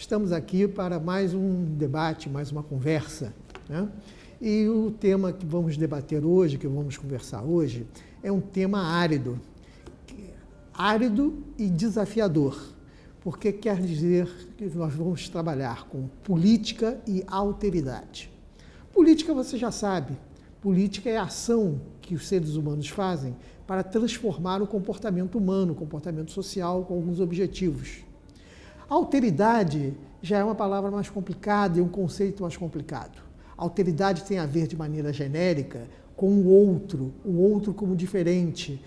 Estamos aqui para mais um debate, mais uma conversa, né? E o tema que vamos debater hoje, que vamos conversar hoje, é um tema árido e desafiador, porque quer dizer que nós vamos trabalhar com política e alteridade. Política, você já sabe, política é a ação que os seres humanos fazem para transformar o comportamento humano, o comportamento social, com alguns objetivos. Alteridade já é uma palavra mais complicada e um conceito mais complicado. Alteridade tem a ver, de maneira genérica, com o outro como diferente,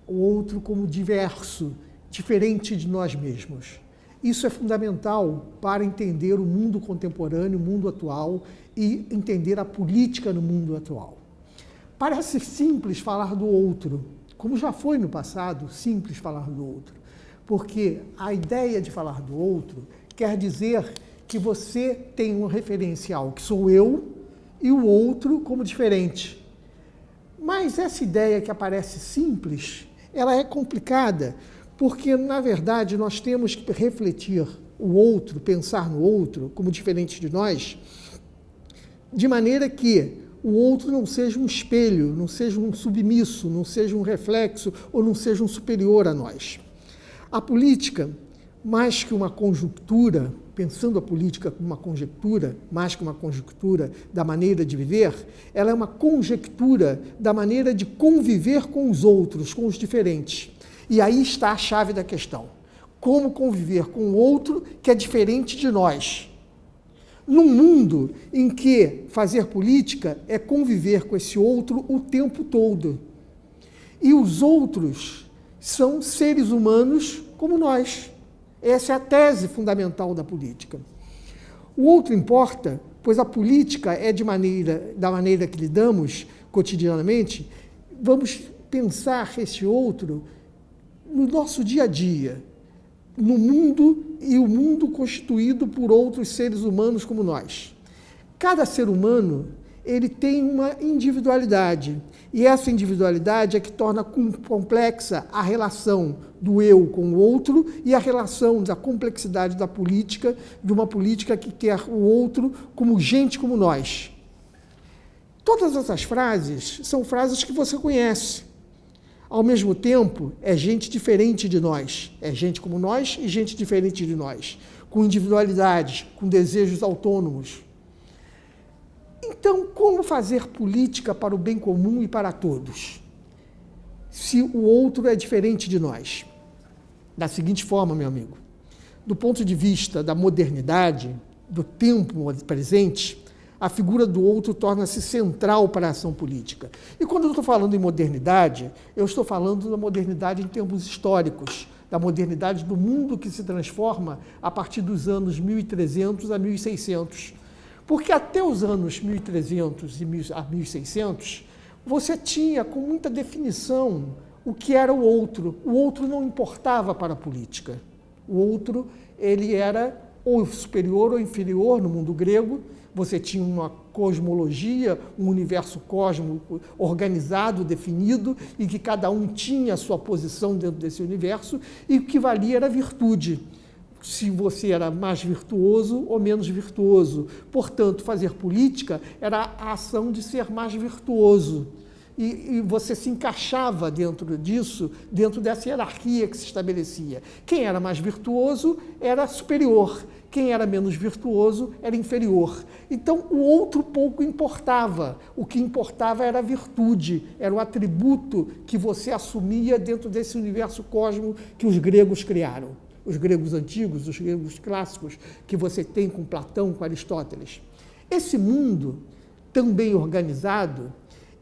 o outro como diverso, diferente de nós mesmos. Isso é fundamental para entender o mundo contemporâneo, o mundo atual, e entender a política no mundo atual. Parece simples falar do outro, como já foi no passado simples falar do outro, porque a ideia de falar do outro quer dizer que você tem um referencial, que sou eu, e o outro como diferente. Mas essa ideia que aparece simples, ela é complicada, porque, na verdade, nós temos que refletir o outro, pensar no outro como diferente de nós, de maneira que o outro não seja um espelho, não seja um submisso, não seja um reflexo ou não seja um superior a nós. A política, mais que uma conjuntura, pensando a política como uma conjectura, mais que uma conjectura da maneira de viver, ela é uma conjectura da maneira de conviver com os outros, com os diferentes. E aí está a chave da questão. Como conviver com o outro que é diferente de nós? Num mundo em que fazer política é conviver com esse outro o tempo todo. E os outros são seres humanos como nós. Essa é a tese fundamental da política. O outro importa, pois a política é da maneira que lidamos cotidianamente. Vamos pensar esse outro no nosso dia a dia, no mundo, e o mundo constituído por outros seres humanos como nós. Cada ser humano, ele tem uma individualidade, e essa individualidade é que torna complexa a relação do eu com o outro e a relação da complexidade da política, de uma política que quer o outro como gente como nós. Todas essas frases são frases que você conhece. Ao mesmo tempo, é gente diferente de nós. É gente como nós e gente diferente de nós, com individualidades, com desejos autônomos. Então, como fazer política para o bem comum e para todos, se o outro é diferente de nós? Da seguinte forma, meu amigo, do ponto de vista da modernidade, do tempo presente, a figura do outro torna-se central para a ação política. E quando eu estou falando em modernidade, eu estou falando da modernidade em termos históricos, da modernidade do mundo que se transforma a partir dos anos 1300 a 1600. Porque até os anos 1300 a 1600, você tinha com muita definição o que era o outro. O outro não importava para a política. O outro, ele era ou superior ou inferior no mundo grego. Você tinha uma cosmologia, um universo cósmico organizado, definido, e que cada um tinha a sua posição dentro desse universo, e o que valia era a virtude. Se você era mais virtuoso ou menos virtuoso. Portanto, fazer política era a ação de ser mais virtuoso. E você se encaixava dentro disso, dentro dessa hierarquia que se estabelecia. Quem era mais virtuoso era superior, quem era menos virtuoso era inferior. Então, o outro pouco importava. O que importava era a virtude, era o atributo que você assumia dentro desse universo cósmico que os gregos criaram. Os gregos antigos, os gregos clássicos, que você tem com Platão, com Aristóteles. Esse mundo, tão bem organizado,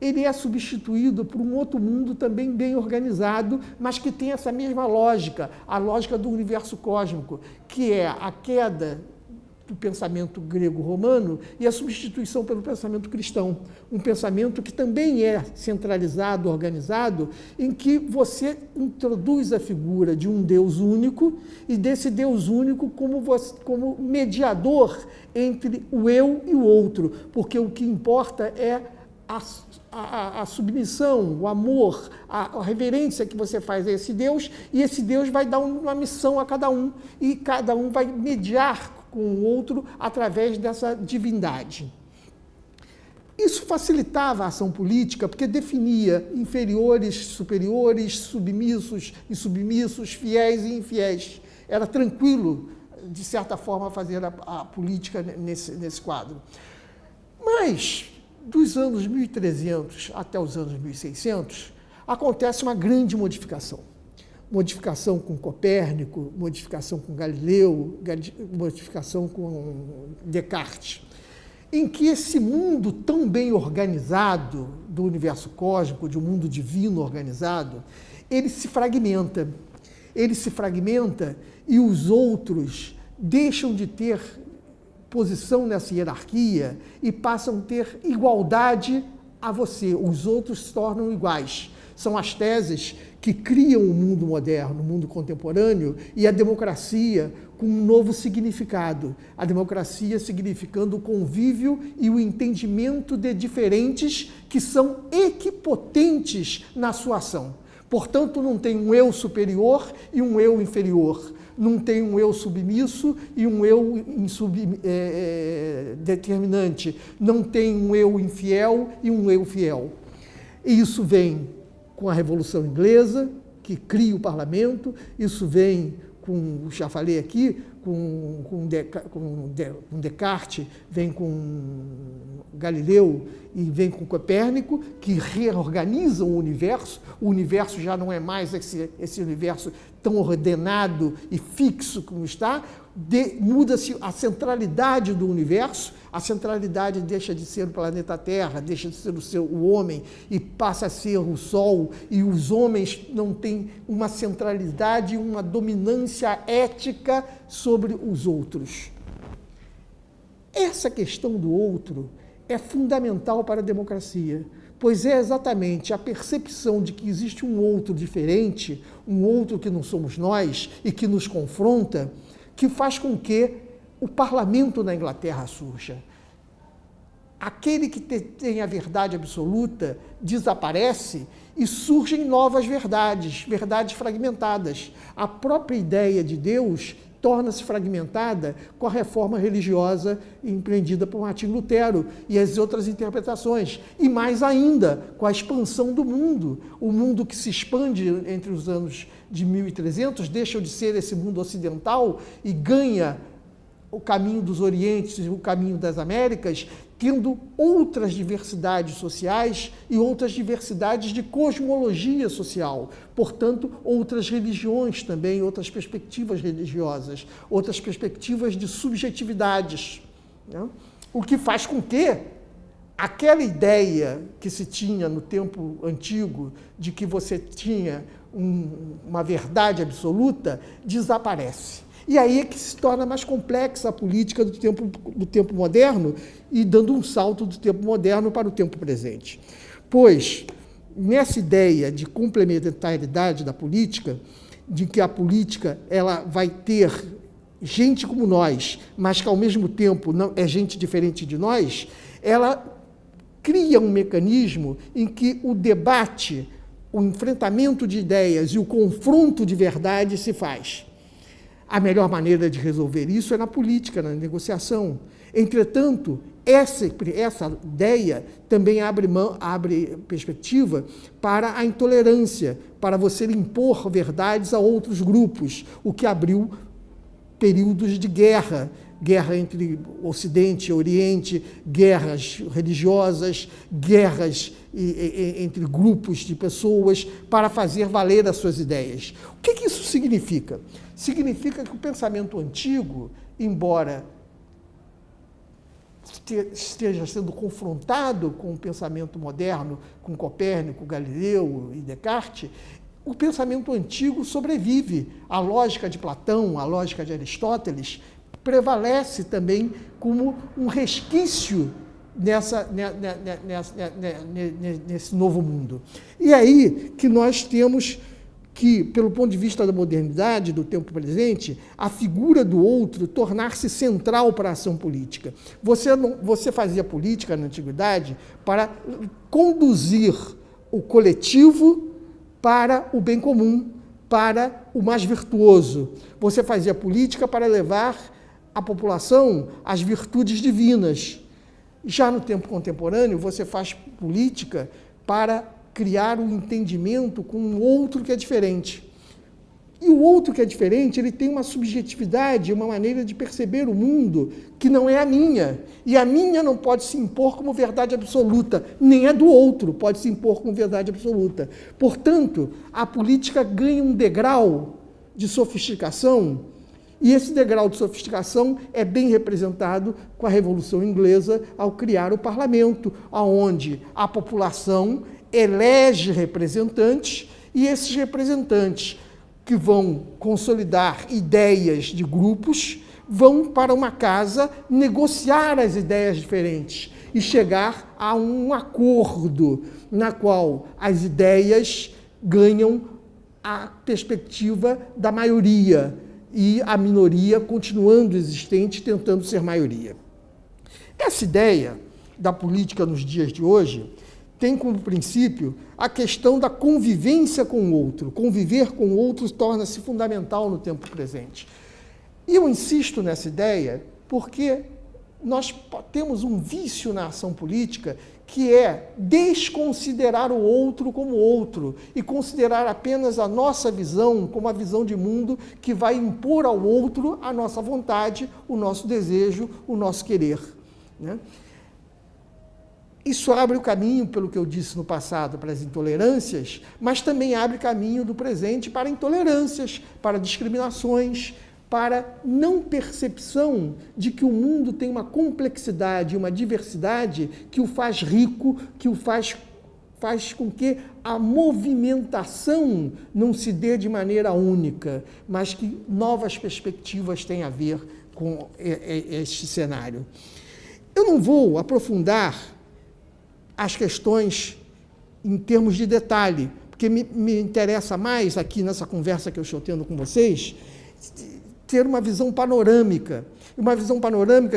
ele é substituído por um outro mundo também bem organizado, mas que tem essa mesma lógica, a lógica do universo cósmico, que é a queda do pensamento grego-romano e a substituição pelo pensamento cristão. Um pensamento que também é centralizado, organizado, em que você introduz a figura de um Deus único e desse Deus único como mediador entre o eu e o outro, porque o que importa é a submissão, o amor, a reverência que você faz a esse Deus, e esse Deus vai dar uma missão a cada um, e cada um vai mediar com o outro através dessa divindade. Isso facilitava a ação política porque definia inferiores, superiores, submissos e submissos, fiéis e infiéis. Era tranquilo, de certa forma, fazer a política nesse quadro. Mas, dos anos 1300 até os anos 1600, acontece uma grande modificação. Modificação com Copérnico, modificação com Galileu, modificação com Descartes, em que esse mundo tão bem organizado do universo cósmico, de um mundo divino organizado, ele se fragmenta. Ele se fragmenta e os outros deixam de ter posição nessa hierarquia e passam a ter igualdade a você. Os outros se tornam iguais. São as teses que criam o mundo moderno, o mundo contemporâneo, e a democracia com um novo significado. A democracia significando o convívio e o entendimento de diferentes que são equipotentes na sua ação. Portanto, não tem um eu superior e um eu inferior. Não tem um eu submisso e um eu determinante. Não tem um eu infiel e um eu fiel. E isso vem com a Revolução Inglesa, que cria o parlamento, isso vem com, já falei aqui, com Descartes, vem com Galileu e vem com Copérnico, que reorganizam o universo já não é mais esse universo tão ordenado e fixo como está, muda-se a centralidade do universo, a centralidade deixa de ser o planeta Terra, deixa de ser o homem e passa a ser o Sol, e os homens não têm uma centralidade, uma dominância ética sobre os outros. Essa questão do outro é fundamental para a democracia, pois é exatamente a percepção de que existe um outro diferente, um outro que não somos nós e que nos confronta, que faz com que o parlamento na Inglaterra surja. Aquele que tem a verdade absoluta desaparece e surgem novas verdades, verdades fragmentadas. A própria ideia de Deus torna-se fragmentada com a reforma religiosa empreendida por Martim Lutero e as outras interpretações. E mais ainda, com a expansão do mundo. O mundo que se expande entre os anos de 1300 deixa de ser esse mundo ocidental e ganha o caminho dos Orientes e o caminho das Américas, tendo outras diversidades sociais e outras diversidades de cosmologia social. Portanto, outras religiões também, outras perspectivas religiosas, outras perspectivas de subjetividades, né? O que faz com que aquela ideia que se tinha no tempo antigo de que você tinha uma verdade absoluta desaparece. E aí é que se torna mais complexa a política do tempo moderno e dando um salto do tempo moderno para o tempo presente. Pois, nessa ideia de complementaridade da política, de que a política ela vai ter gente como nós, mas que ao mesmo tempo não é gente diferente de nós, ela cria um mecanismo em que o debate, o enfrentamento de ideias e o confronto de verdade se faz. A melhor maneira de resolver isso é na política, na negociação. Entretanto, essa ideia também abre perspectiva para a intolerância, para você impor verdades a outros grupos, o que abriu períodos de guerra, guerra entre Ocidente e Oriente, guerras religiosas, guerras entre grupos de pessoas para fazer valer as suas ideias. O que isso significa? Significa que o pensamento antigo, embora esteja sendo confrontado com o pensamento moderno, com Copérnico, Galileu e Descartes, o pensamento antigo sobrevive. A lógica de Platão, a lógica de Aristóteles, prevalece também como um resquício nesse novo mundo. E aí que nós temos que, pelo ponto de vista da modernidade, do tempo presente, a figura do outro tornar-se central para a ação política. Você fazia política na antiguidade para conduzir o coletivo para o bem comum, para o mais virtuoso. Você fazia política para levar à população as virtudes divinas. Já no tempo contemporâneo, você faz política para criar um entendimento com um outro que é diferente. E o outro que é diferente, ele tem uma subjetividade, uma maneira de perceber o mundo que não é a minha. E a minha não pode se impor como verdade absoluta, nem a do outro pode se impor como verdade absoluta. Portanto, a política ganha um degrau de sofisticação, e esse degrau de sofisticação é bem representado com a Revolução Inglesa ao criar o parlamento, onde a população elege representantes, e esses representantes que vão consolidar ideias de grupos, vão para uma casa negociar as ideias diferentes e chegar a um acordo na qual as ideias ganham a perspectiva da maioria e a minoria continuando existente, tentando ser maioria. Essa ideia da política nos dias de hoje tem como princípio a questão da convivência com o outro. Conviver com o outro torna-se fundamental no tempo presente. E eu insisto nessa ideia porque nós temos um vício na ação política que é desconsiderar o outro como outro e considerar apenas a nossa visão como a visão de mundo que vai impor ao outro a nossa vontade, o nosso desejo, o nosso querer, né? Isso abre o caminho, pelo que eu disse no passado, para as intolerâncias, mas também abre caminho do presente para intolerâncias, para discriminações, para não percepção de que o mundo tem uma complexidade, uma diversidade que o faz rico, que o faz com que a movimentação não se dê de maneira única, mas que novas perspectivas têm a ver com este cenário. Eu não vou aprofundar as questões em termos de detalhe, porque me interessa mais, aqui nessa conversa que eu estou tendo com vocês, ter uma visão panorâmica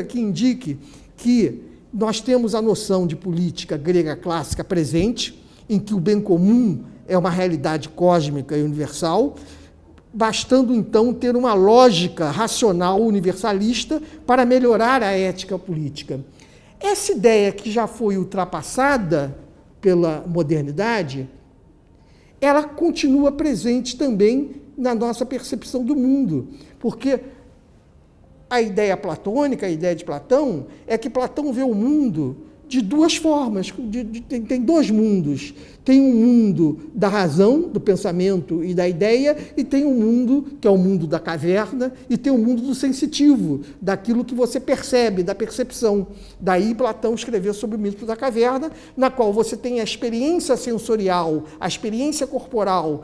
que indique que nós temos a noção de política grega clássica presente, em que o bem comum é uma realidade cósmica e universal, bastando, então, ter uma lógica racional universalista para melhorar a ética política. Essa ideia que já foi ultrapassada pela modernidade, ela continua presente também na nossa percepção do mundo, porque a ideia platônica, a ideia de Platão, é que Platão vê o mundo de duas formas, tem dois mundos. Tem um mundo da razão, do pensamento e da ideia, e tem um mundo, que é o mundo da caverna, e tem o mundo do sensitivo, daquilo que você percebe, da percepção. Daí Platão escreveu sobre o mito da caverna, na qual você tem a experiência sensorial, a experiência corporal,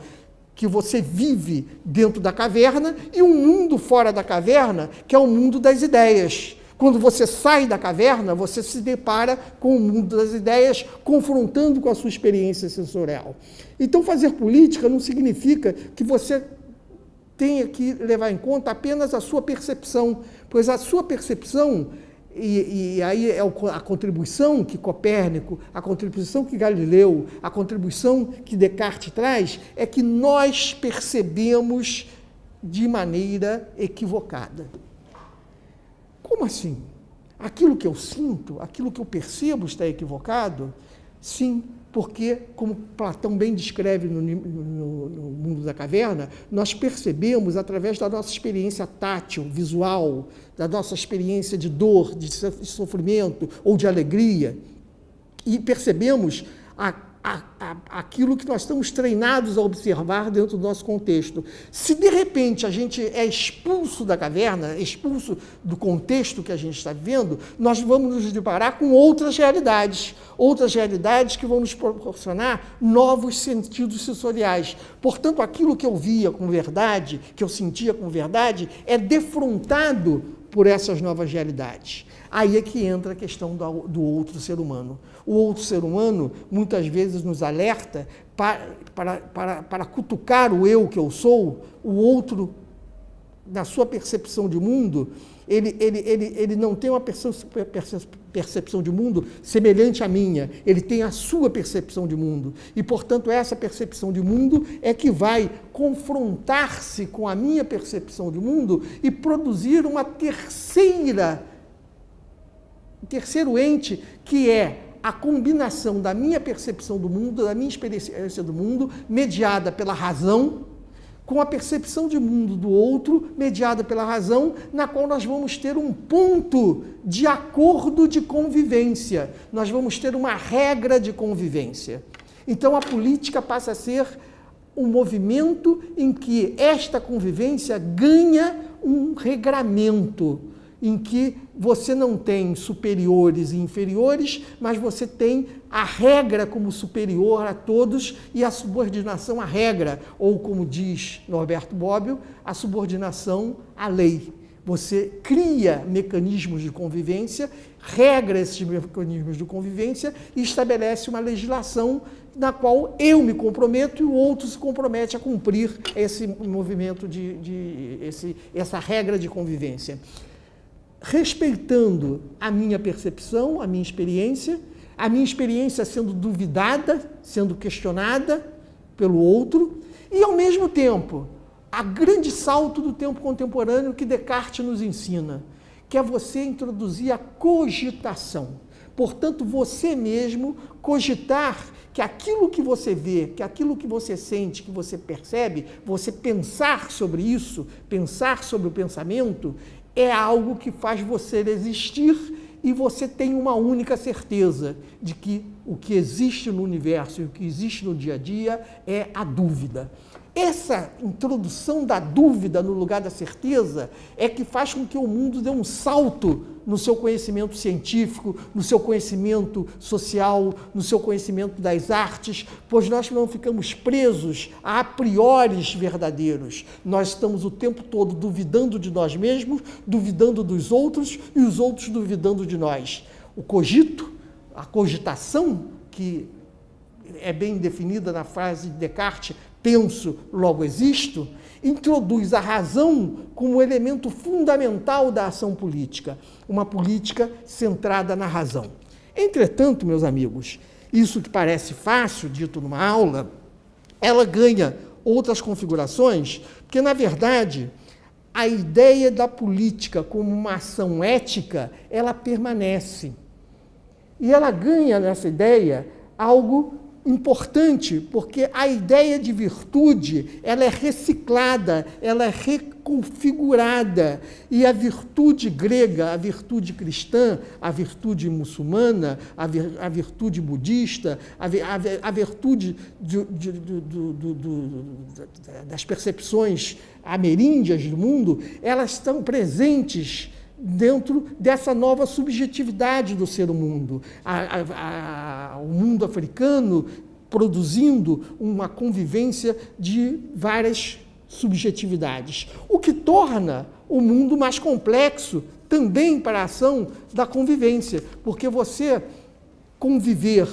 que você vive dentro da caverna, e um mundo fora da caverna, que é o mundo das ideias. Quando você sai da caverna, você se depara com o mundo das ideias, confrontando com a sua experiência sensorial. Então, fazer política não significa que você tenha que levar em conta apenas a sua percepção, pois a sua percepção, e aí é a contribuição que Copérnico, a contribuição que Galileu, a contribuição que Descartes traz, é que nós percebemos de maneira equivocada. Como assim? Aquilo que eu sinto, aquilo que eu percebo está equivocado? Sim, porque, como Platão bem descreve no mundo da caverna, nós percebemos através da nossa experiência tátil, visual, da nossa experiência de dor, de sofrimento ou de alegria, e percebemos aquilo que nós estamos treinados a observar dentro do nosso contexto. Se, de repente, a gente é expulso da caverna, expulso do contexto que a gente está vivendo, nós vamos nos deparar com outras realidades que vão nos proporcionar novos sentidos sensoriais. Portanto, aquilo que eu via como verdade, que eu sentia como verdade, é defrontado por essas novas realidades. Aí é que entra a questão do outro ser humano. O outro ser humano, muitas vezes, nos alerta para cutucar o eu que eu sou, o outro na sua percepção de mundo, ele não tem uma percepção de mundo semelhante à minha, ele tem a sua percepção de mundo. E, portanto, essa percepção de mundo é que vai confrontar-se com a minha percepção de mundo e produzir um terceiro ente, que é a combinação da minha percepção do mundo, da minha experiência do mundo, mediada pela razão, com a percepção de mundo do outro, mediada pela razão, na qual nós vamos ter um ponto de acordo de convivência, nós vamos ter uma regra de convivência. Então, a política passa a ser um movimento em que esta convivência ganha um regramento, em que você não tem superiores e inferiores, mas você tem a regra como superior a todos e a subordinação à regra, ou, como diz Norberto Bobbio, a subordinação à lei. Você cria mecanismos de convivência, regra esses mecanismos de convivência e estabelece uma legislação na qual eu me comprometo e o outro se compromete a cumprir esse movimento, essa regra de convivência. Respeitando a minha percepção, a minha experiência sendo duvidada, sendo questionada pelo outro, e, ao mesmo tempo, a grande salto do tempo contemporâneo que Descartes nos ensina, que é você introduzir a cogitação. Portanto, você mesmo cogitar que aquilo que você vê, que aquilo que você sente, que você percebe, você pensar sobre isso, pensar sobre o pensamento, é algo que faz você existir e você tem uma única certeza de que o que existe no universo e o que existe no dia a dia é a dúvida. Essa introdução da dúvida no lugar da certeza é que faz com que o mundo dê um salto no seu conhecimento científico, no seu conhecimento social, no seu conhecimento das artes, pois nós não ficamos presos a priores verdadeiros. Nós estamos o tempo todo duvidando de nós mesmos, duvidando dos outros e os outros duvidando de nós. O cogito, a cogitação, que é bem definida na frase de Descartes, penso, logo existo, introduz a razão como elemento fundamental da ação política, uma política centrada na razão. Entretanto, meus amigos, isso que parece fácil, dito numa aula, ela ganha outras configurações, porque, na verdade, a ideia da política como uma ação ética, ela permanece. E ela ganha, nessa ideia, algo importante, porque a ideia de virtude, ela é reciclada, ela é reconfigurada, e a virtude grega, a virtude cristã, a virtude muçulmana, a virtude budista, a virtude das percepções ameríndias do mundo, elas estão presentes dentro dessa nova subjetividade do ser mundo. O mundo africano produzindo uma convivência de várias subjetividades, o que torna o mundo mais complexo também para a ação da convivência, porque você conviver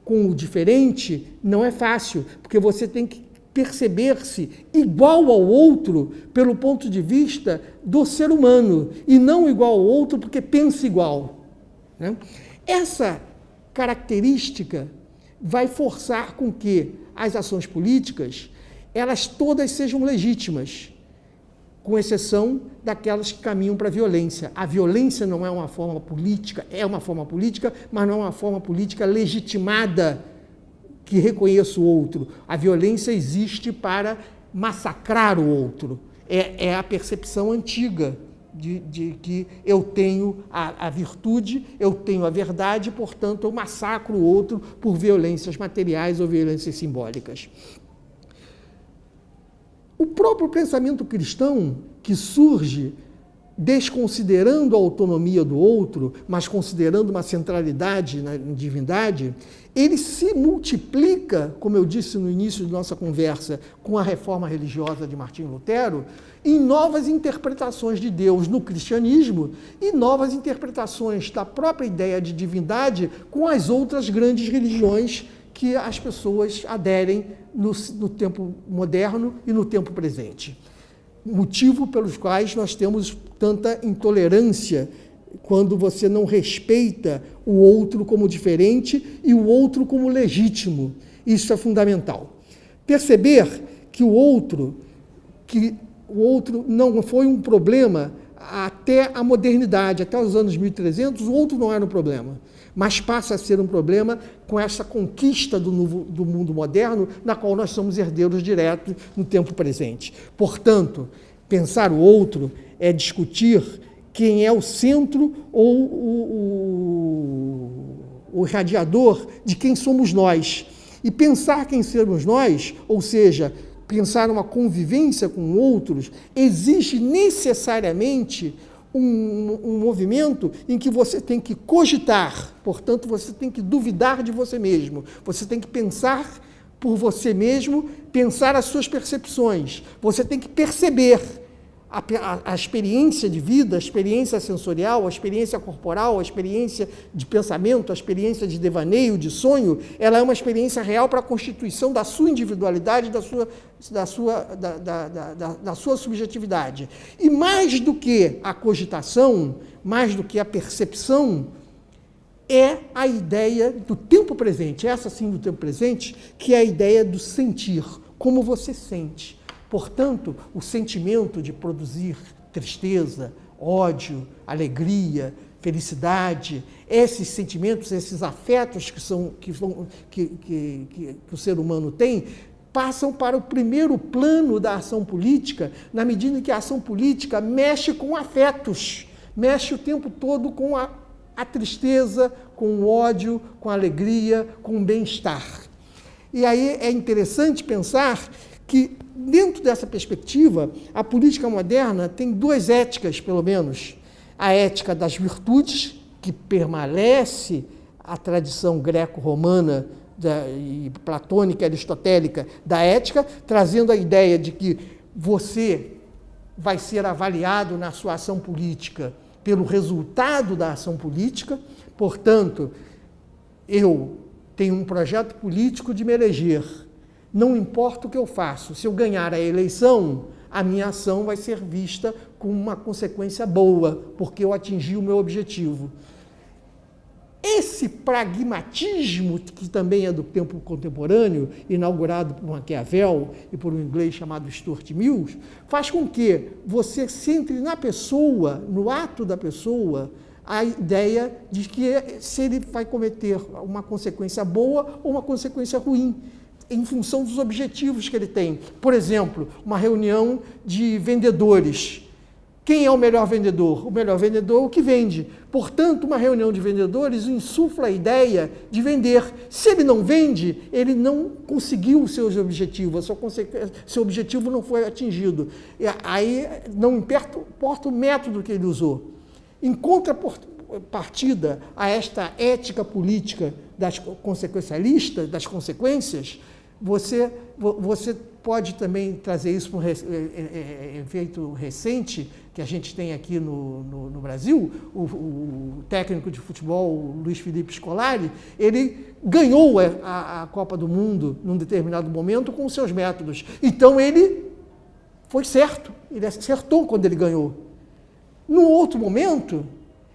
com o diferente não é fácil, porque você tem que perceber-se igual ao outro pelo ponto de vista do ser humano, e não igual ao outro porque pensa igual, né? Essa característica vai forçar com que as ações políticas, elas todas sejam legítimas, com exceção daquelas que caminham para a violência. A violência não é uma forma política, é uma forma política, mas não é uma forma política legitimada que reconheça o outro. A violência existe para massacrar o outro. É a percepção antiga de que eu tenho a virtude, eu tenho a verdade, portanto, eu massacro o outro por violências materiais ou violências simbólicas. O próprio pensamento cristão, que surge desconsiderando a autonomia do outro, mas considerando uma centralidade na divindade, ele se multiplica, como eu disse no início de nossa conversa, com a reforma religiosa de Martinho Lutero, em novas interpretações de Deus no cristianismo e novas interpretações da própria ideia de divindade com as outras grandes religiões que as pessoas aderem no tempo moderno e no tempo presente. motivo pelos quais nós temos tanta intolerância quando você não respeita o outro como diferente e o outro como legítimo. Isso é fundamental. Perceber que o outro não foi um problema até a modernidade, até os anos 1300, o outro não era um problema, mas passa a ser um problema com essa conquista do mundo moderno, na qual nós somos herdeiros diretos no tempo presente. Portanto, pensar o outro é discutir quem é o centro ou o irradiador de quem somos nós. E pensar quem somos nós, ou seja, pensar uma convivência com outros, exige necessariamente um movimento em que você tem que cogitar, portanto, você tem que duvidar de você mesmo, você tem que pensar por você mesmo, pensar as suas percepções, você tem que perceber a experiência de vida, a experiência sensorial, a experiência corporal, a experiência de pensamento, a experiência de devaneio, de sonho, ela é uma experiência real para a constituição da sua individualidade, da sua subjetividade. E mais do que a cogitação, mais do que a percepção, é a ideia do tempo presente, essa sim do tempo presente, que é a ideia do sentir, como você sente. Portanto, o sentimento de produzir tristeza, ódio, alegria, felicidade, esses sentimentos, esses afetos que o ser humano tem, passam para o primeiro plano da ação política, na medida em que a ação política mexe com afetos, mexe o tempo todo com a tristeza, com o ódio, com a alegria, com o bem-estar. E aí é interessante pensar que, dentro dessa perspectiva, a política moderna tem duas éticas, pelo menos. A ética das virtudes, que permanece a tradição greco-romana e platônica e aristotélica da ética, trazendo a ideia de que você vai ser avaliado na sua ação política pelo resultado da ação política. Portanto, eu tenho um projeto político de me eleger. Não importa o que eu faço, se eu ganhar a eleição, a minha ação vai ser vista com uma consequência boa, porque eu atingi o meu objetivo. Esse pragmatismo, que também é do tempo contemporâneo, inaugurado por Maquiavel e por um inglês chamado Stuart Mill, faz com que você centre na pessoa, no ato da pessoa, a ideia de que se ele vai cometer uma consequência boa ou uma consequência ruim, em função dos objetivos que ele tem. Por exemplo, uma reunião de vendedores. Quem é o melhor vendedor? O melhor vendedor é o que vende. Portanto, uma reunião de vendedores insufla a ideia de vender. Se ele não vende, ele não conseguiu os seus objetivos, seu objetivo não foi atingido. E aí não importa o método que ele usou. Em contrapartida a esta ética política das consequencialistas, das consequências, você pode também trazer isso para um efeito recente que a gente tem aqui no Brasil. O técnico de futebol, Luiz Felipe Scolari, ele ganhou a Copa do Mundo num determinado momento com os seus métodos. Então, ele foi certo, ele acertou quando ele ganhou. Num outro momento,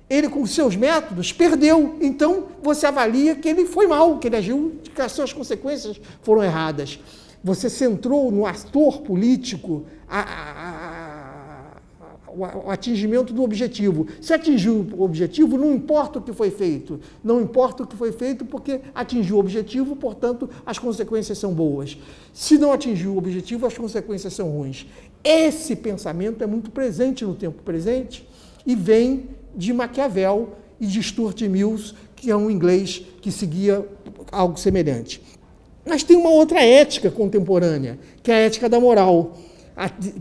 ele, com seus métodos, perdeu. Então, você avalia que ele foi mal, que ele agiu, que as suas consequências foram erradas. Você centrou no ator político o atingimento do objetivo. Se atingiu o objetivo, não importa o que foi feito. Não importa o que foi feito, porque atingiu o objetivo, portanto, as consequências são boas. Se não atingiu o objetivo, as consequências são ruins. Esse pensamento é muito presente no tempo presente e vem de Maquiavel e de Stuart Mill, que é um inglês que seguia algo semelhante. Mas tem uma outra ética contemporânea, que é a ética da moral,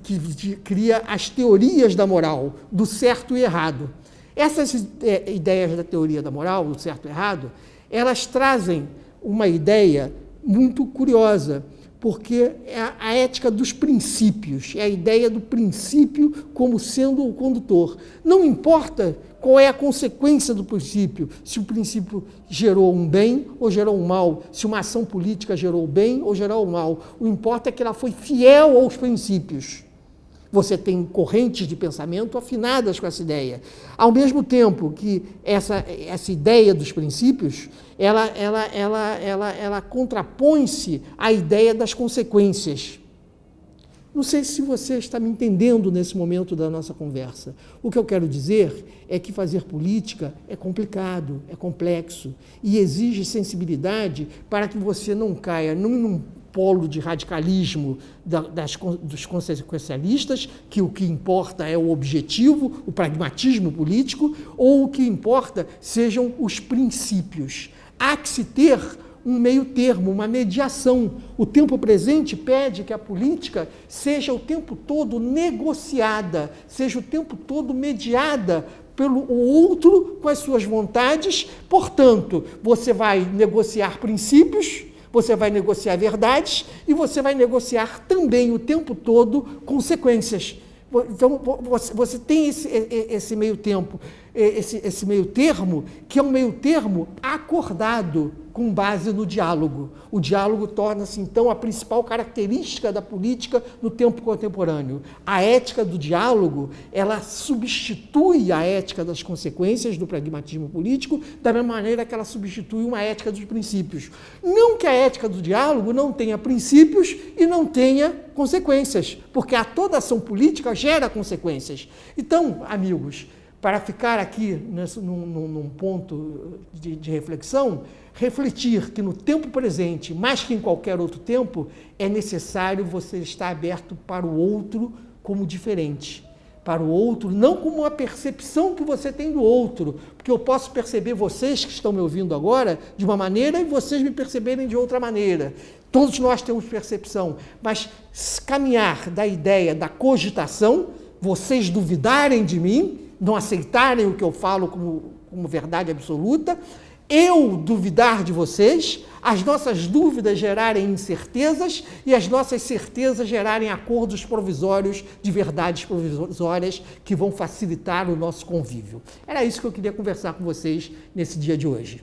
que cria as teorias da moral, do certo e errado. Essas ideias da teoria da moral, do certo e errado, elas trazem uma ideia muito curiosa, porque é a ética dos princípios, é a ideia do princípio como sendo o condutor. Não importa qual é a consequência do princípio, se o princípio gerou um bem ou gerou um mal, se uma ação política gerou o bem ou gerou o mal. O que importa é que ela foi fiel aos princípios. Você tem correntes de pensamento afinadas com essa ideia. Ao mesmo tempo que essa ideia dos princípios, ela contrapõe-se à ideia das consequências. Não sei se você está me entendendo nesse momento da nossa conversa. O que eu quero dizer é que fazer política é complicado, é complexo e exige sensibilidade para que você não caia num polo de radicalismo dos consequencialistas, que o que importa é o objetivo, o pragmatismo político, ou o que importa sejam os princípios. Há que se ter um meio termo, uma mediação. O tempo presente pede que a política seja o tempo todo negociada, seja o tempo todo mediada pelo outro com as suas vontades. Portanto, você vai negociar princípios, você vai negociar verdades e você vai negociar também o tempo todo consequências. Então, você tem esse meio tempo, esse meio termo, que é um meio termo acordado com base no diálogo. O diálogo torna-se, então, a principal característica da política no tempo contemporâneo. A ética do diálogo, ela substitui a ética das consequências do pragmatismo político, da mesma maneira que ela substitui uma ética dos princípios. Não que a ética do diálogo não tenha princípios e não tenha consequências, porque toda ação política gera consequências. Então, amigos, para ficar aqui num ponto de reflexão, refletir que no tempo presente, mais que em qualquer outro tempo, é necessário você estar aberto para o outro como diferente. Para o outro, não como uma percepção que você tem do outro, porque eu posso perceber vocês que estão me ouvindo agora de uma maneira e vocês me perceberem de outra maneira. Todos nós temos percepção, mas caminhar da ideia da cogitação, vocês duvidarem de mim, não aceitarem o que eu falo como verdade absoluta, eu duvidar de vocês, as nossas dúvidas gerarem incertezas e as nossas certezas gerarem acordos provisórios de verdades provisórias que vão facilitar o nosso convívio. Era isso que eu queria conversar com vocês nesse dia de hoje.